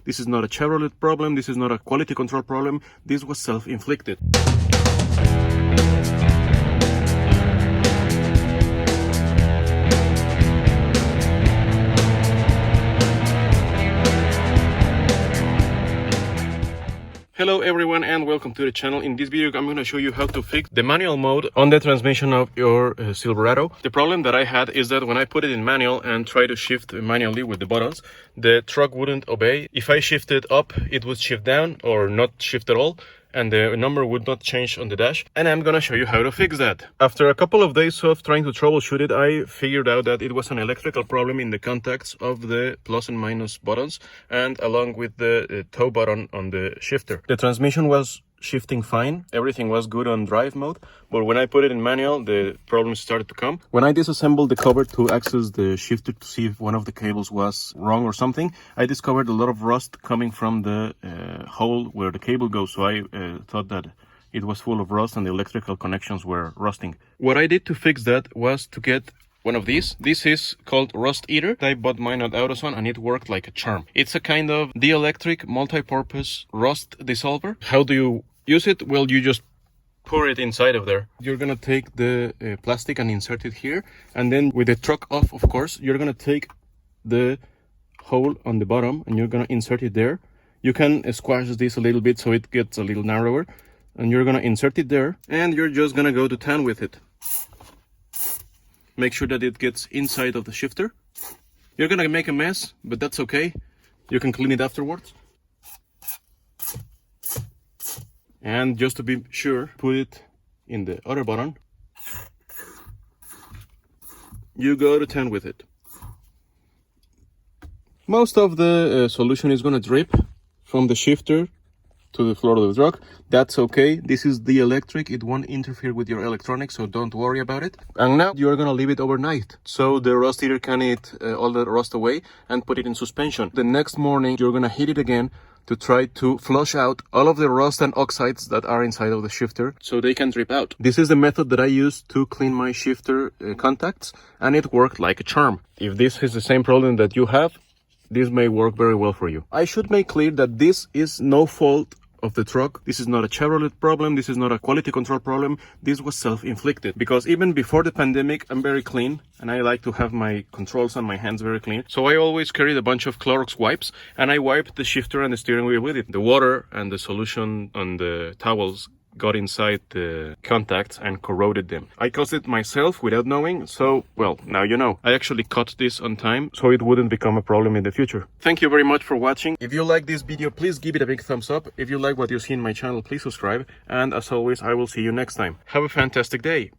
This is not a Chevrolet problem. This is not a quality control problem. This was self-inflicted. Hello everyone and welcome to the channel. In this video I'm going to show you how to fix the manual mode on the transmission of your Silverado. The problem that I had is that when I put it in manual and try to shift manually with the buttons, the truck wouldn't obey. If I shifted up, it would shift down or not shift at all, and the number would not change on the dash. And I'm gonna show you how to fix that. After a couple of days of trying to troubleshoot it, I figured out that it was an electrical problem in the contacts of the plus and minus buttons, and along with the toe button on the shifter. The transmission was shifting fine, everything was good on drive mode, but when I put it in manual, the problems started to come. When I disassembled the cover to access the shifter to see if one of the cables was wrong or something, I discovered a lot of rust coming from the hole where the cable goes, so I thought that it was full of rust and the electrical connections were rusting. What I did to fix that was to get one of these. This is called Rust Eater. I bought mine at AutoZone and it worked like a charm. It's a kind of dielectric multi-purpose rust dissolver. How do you use it? Well, you just pour it inside of there. You're gonna take the plastic and insert it here, and then with the truck off, of course, you're gonna take the hole on the bottom and you're gonna insert it there. You can squash this a little bit so it gets a little narrower, and you're gonna insert it there, and you're just gonna go to town with it. Make sure that it gets inside of the shifter. You're gonna make a mess, but that's okay. You can clean it afterwards. And just to be sure, put it in the other button. You go to town with it. Most of the solution is gonna drip from the shifter to the floor of the truck. That's okay. This is the electric. It won't interfere with your electronics, so don't worry about it. And now you're gonna leave it overnight, so the rust eater can eat all the rust away and put it in suspension. The next morning, you're gonna heat it again to try to flush out all of the rust and oxides that are inside of the shifter so they can drip out. This is the method that I use to clean my shifter contacts, and it worked like a charm. If this is the same problem that you have, this may work very well for you. I should make clear that this is no fault of the truck. This is not a Chevrolet problem. This is not a quality control problem. This was self-inflicted, because even before the pandemic, I'm very clean and I like to have my controls on my hands very clean. So I always carried a bunch of Clorox wipes and I wiped the shifter and the steering wheel with it. The water and the solution on the towels got inside the contacts and corroded them. I caused it myself without knowing, so, well, now you know. I actually cut this on time so it wouldn't become a problem in the future. Thank you very much for watching. If you like this video, please give it a big thumbs up. If you like what you see in my channel, please subscribe. And as always, I will see you next time. Have a fantastic day.